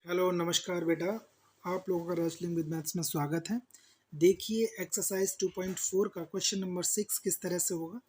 Hello नमस्कार बेटा। आप लोगों का रेसलिंग विद मैथ्स में स्वागत है। देखिए एक्सरसाइज 2.4 का क्वेश्चन नंबर 6 किस तरह से होगा।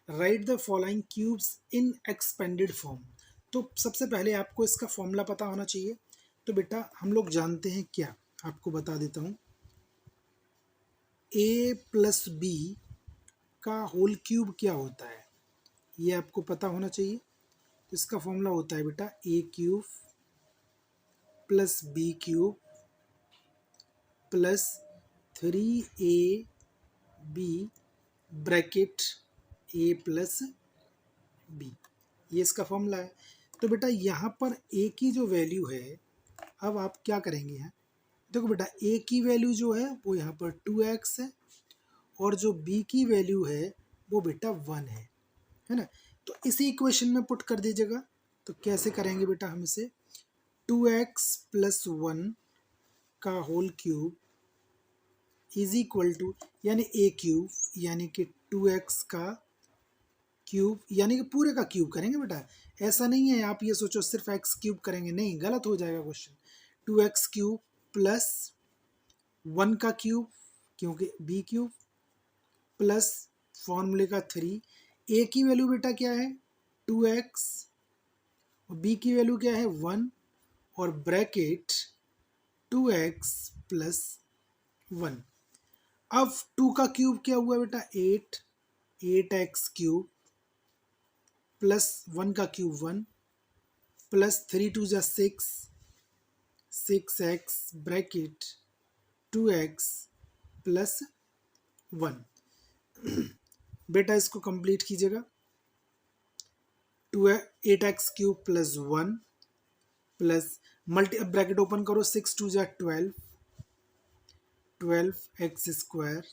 Right the following cubes in expanded form. तो सबसे पहले आपको इसका फॉर्मूला पता होना चाहिए। तो बेटा हम लोग जानते हैं क्या, आपको बता देता हूँ। a प्लस बी का होल क्यूब क्या होता है, ये आपको पता होना चाहिए। तो इसका फॉर्मूला होता है बेटा a cube plus B cube plus 3ab bracket a plus B, ये इसका फॉर्मूला है। तो बेटा यहाँ पर a की जो वैल्यू है, अब आप क्या करेंगे यहाँ, देखो बेटा a की वैल्यू जो है वो यहाँ पर 2x है और जो b की वैल्यू है वो बेटा 1 है ना। तो इसी इक्वेशन में पुट कर दीजिएगा। तो कैसे करेंगे बेटा, हम इसे 2x प्लस 1 का whole cube is equal to, यानी a क्यूब यानी कि 2x का क्यूब यानी कि पूरे का क्यूब करेंगे बेटा। ऐसा नहीं है आप ये सोचो सिर्फ x क्यूब करेंगे, नहीं, गलत हो जाएगा क्वेश्चन। 2x क्यूब प्लस 1 का क्यूब क्योंकि b क्यूब प्लस फॉर्मूले का 3। a की वैल्यू बेटा क्या है 2x और b की वैल्यू क्या है 1 और ब्रैकेट 2x प्लस 1। अब 2 का क्यूब क्या हुआ बेटा 8x क्यूब प्लस 1 का क्यूब 1 प्लस 3 टू जा 6x ब्रैकेट 2x प्लस 1। बेटा इसको कंप्लीट कीजिएगा। 8x cube plus 1 plus multi bracket open करो 6 टू जा 12x स्क्वायर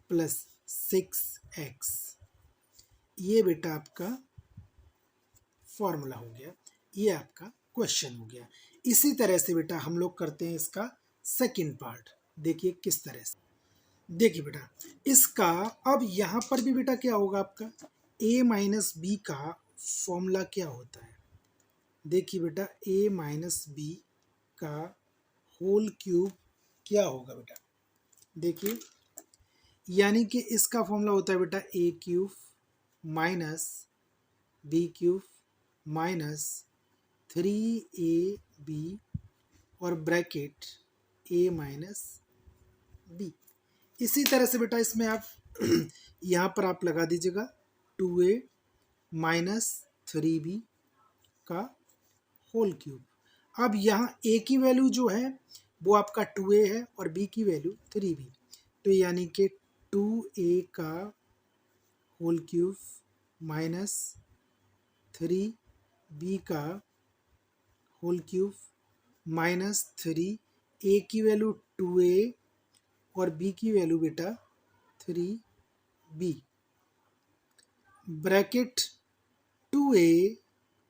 प्लस 6x, ये बेटा आपका फॉर्मूला हो गया, ये आपका क्वेश्चन हो गया। इसी तरह से बेटा हम लोग करते हैं इसका सेकंड पार्ट। देखिए किस तरह से, देखिए बेटा इसका अब यहाँ पर भी बेटा क्या होगा आपका a माइनस बी का फॉर्मूला क्या होता है। देखिए बेटा a माइनस बी का होल क्यूब क्या होगा बेटा, देखिए यानी कि इसका फॉर्मूला होता है बेटा a cube minus B cube minus 3ab और ब्रैकेट a माइनस बी। इसी तरह से बेटा इसमें आप यहाँ पर आप लगा दीजिएगा 2a माइनस 3b का होल क्यूब। अब यहाँ a की वैल्यू जो है वो आपका 2a है और b की वैल्यू 3b, तो यानी कि 2a का होल क्यूब माइनस 3b का होल क्यूब माइनस 3a की वैल्यू 2a और b की वैल्यू बेटा 3b bracket 2a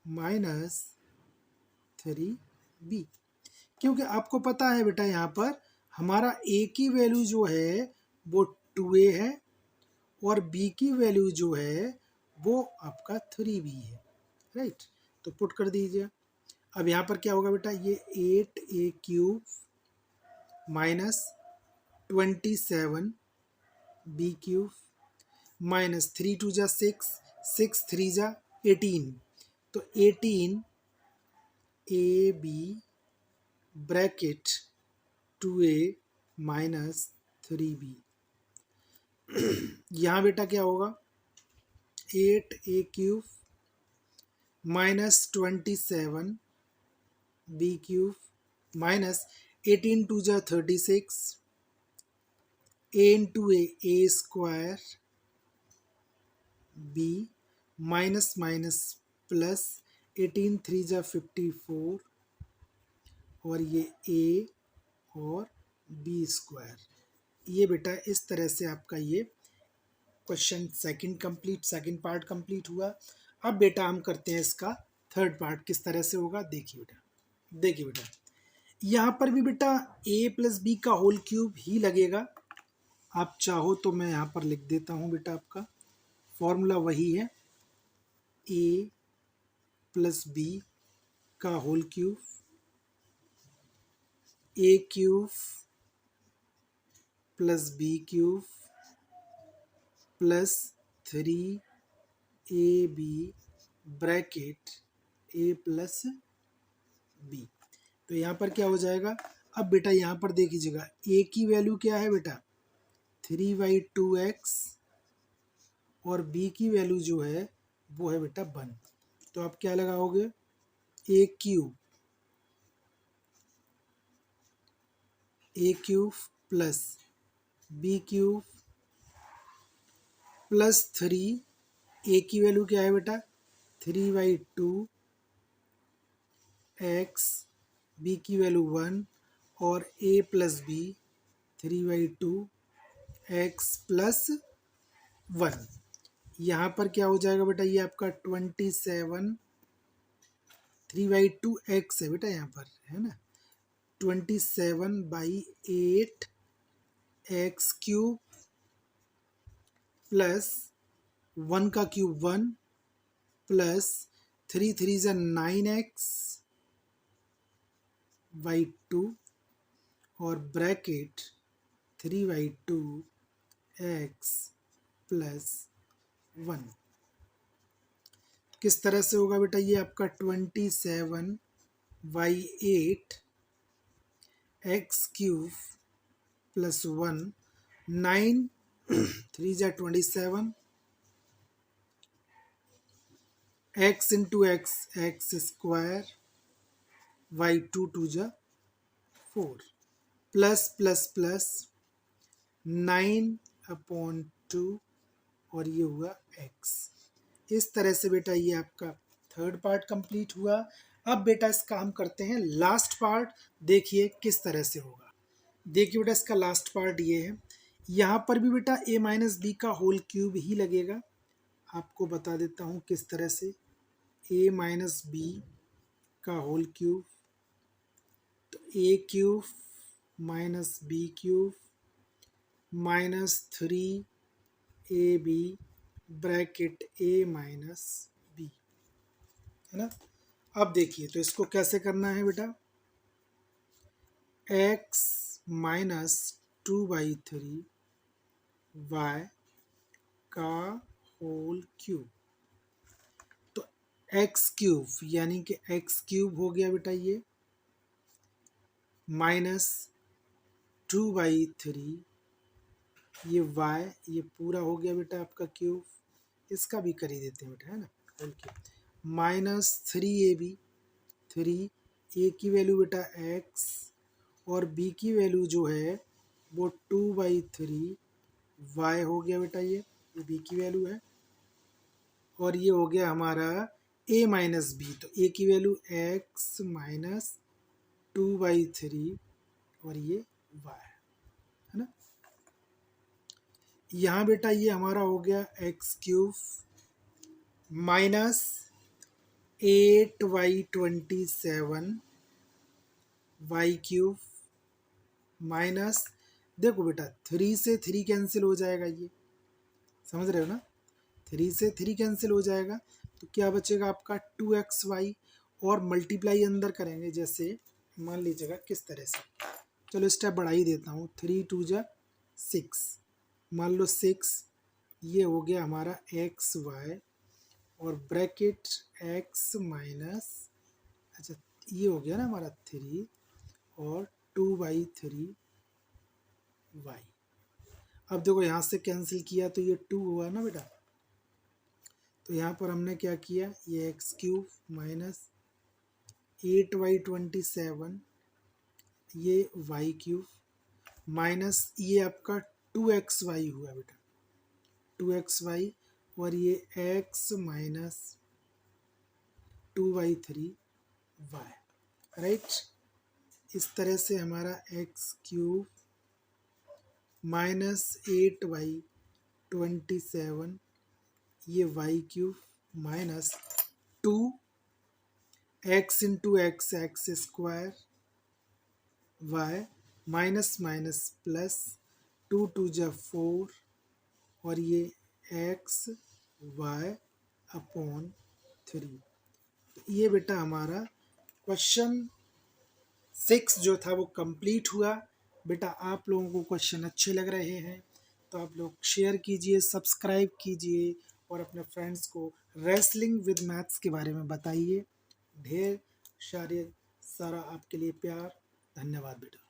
minus 3b। क्योंकि आपको पता है बेटा यहाँ पर हमारा a की वैल्यू जो है वो 2a है और b की वैल्यू जो है वो आपका 3b है, राइट। तो पुट कर दीजिए। अब यहाँ पर क्या होगा बेटा, ये 8a cube minus 27b cube minus 3 टू जा 6 3 जा 18, तो 18ab bracket 2a minus 3b। यहाँ बेटा क्या होगा 8a cube minus 27b cube minus 18 टू जा 36, a into a square b minus minus plus 18 3 जा 54 और ये a और b स्क्वायर। ये बेटा इस तरह से आपका ये क्वेश्चन सेकंड पार्ट कंप्लीट हुआ। अब बेटा हम करते हैं इसका थर्ड पार्ट किस तरह से होगा। देखिए बेटा यहाँ पर भी बेटा a प्लस बी का होल क्यूब ही लगेगा। आप चाहो तो मैं यहाँ पर लिख देता हूँ बेटा, आपका फॉर्मूला वही है a प्लस बी का whole cube A cube plus B cube plus 3ab bracket A plus B. तो यहाँ पर क्या हो जाएगा, अब बेटा यहाँ पर देख लीजिएगा ए की वैल्यू क्या है बेटा 3/2x और बी की वैल्यू जो है वो है बेटा 1। तो आप क्या लगाओगे, A cube plus B cube plus 3, A की वैल्यू क्या है बेटा 3/2x, बी की वैल्यू 1 और ए प्लस बी 3/2x प्लस 1। यहाँ पर क्या हो जाएगा बेटा, ये आपका 27, 3/2x है बेटा यहाँ पर, है ना, 27/8 एक्स क्यूब प्लस 1 का क्यूब 1 प्लस 3 3 9x बाई 2 और ब्रैकेट 3/2x प्लस 1। किस तरह से होगा बेटा, ये आपका 27/8 X cube plus 1, 9 3 × 27 x into X square Y 2 × 2 = 4 plus plus plus 9/2 और ये हुआ x। इस तरह से बेटा ये आपका थर्ड पार्ट कंप्लीट हुआ। अब बेटा इसका हम करते हैं लास्ट पार्ट, देखिए किस तरह से होगा। देखिए बेटा इसका लास्ट पार्ट ये है, यहाँ पर भी बेटा a माइनस बी का होल क्यूब ही लगेगा। आपको बता देता हूँ किस तरह से, a माइनस बी का होल क्यूब, तो a cube minus B cube minus 3ab bracket a minus B, है ना। अब देखिए तो इसको कैसे करना है बेटा, x माइनस 2/3 y का होल क्यूब, तो x क्यूब यानी कि x क्यूब हो गया बेटा ये, माइनस 2/3 ये y, ये पूरा हो गया बेटा आपका क्यूब, इसका भी कर ही देते हैं बेटा, है ना, whole cube, minus 3ab, 3 a की वैल्यू बेटा x और b की वैल्यू जो है वो 2/3 y हो गया बेटा, ये b की वैल्यू है, और ये हो गया हमारा a माइनस बी, तो a की वैल्यू x माइनस 2/3 और ये y है ना। यहाँ बेटा ये हमारा हो गया X cube minus 8/27 Y cube minus, देखो बेटा 3 से 3 कैंसिल हो जाएगा, ये समझ रहे हो ना, 3 से 3 कैंसिल हो जाएगा, तो क्या बचेगा आपका 2xy और मल्टीप्लाई अंदर करेंगे, जैसे मान लीजिएगा किस तरह से, चलो स्टेप बढ़ा ही देता हूँ, 3 × 2 = 6, मान लो 6, ये हो गया हमारा एक्स वाई और ब्रैकेट x माइनस, अच्छा ये हो गया ना हमारा 3 और 2/3 y। अब देखो यहाँ से कैंसिल किया तो ये 2 हुआ ना बेटा, तो यहाँ पर हमने क्या किया, ये एक्स क्यूब माइनस 8/27 ये y क्यूब माइनस ये आपका 2xy हुआ बेटा, 2xy और ये x माइनस 2/3 y, राइट। इस तरह से हमारा एक्स क्यूब माइनस 8/27 ये Y cube minus 2x into X square Y minus minus plus 2 × 4 और ये एक्स वाई अपॉन 3। तो ये बेटा हमारा क्वेश्चन 6 जो था वो कंप्लीट हुआ। बेटा आप लोगों को क्वेश्चन अच्छे लग रहे हैं तो आप लोग शेयर कीजिए, सब्सक्राइब कीजिए और अपने फ्रेंड्स को रेसलिंग विद मैथ्स के बारे में बताइए। ढेर सारे सारा आपके लिए प्यार। धन्यवाद बेटा।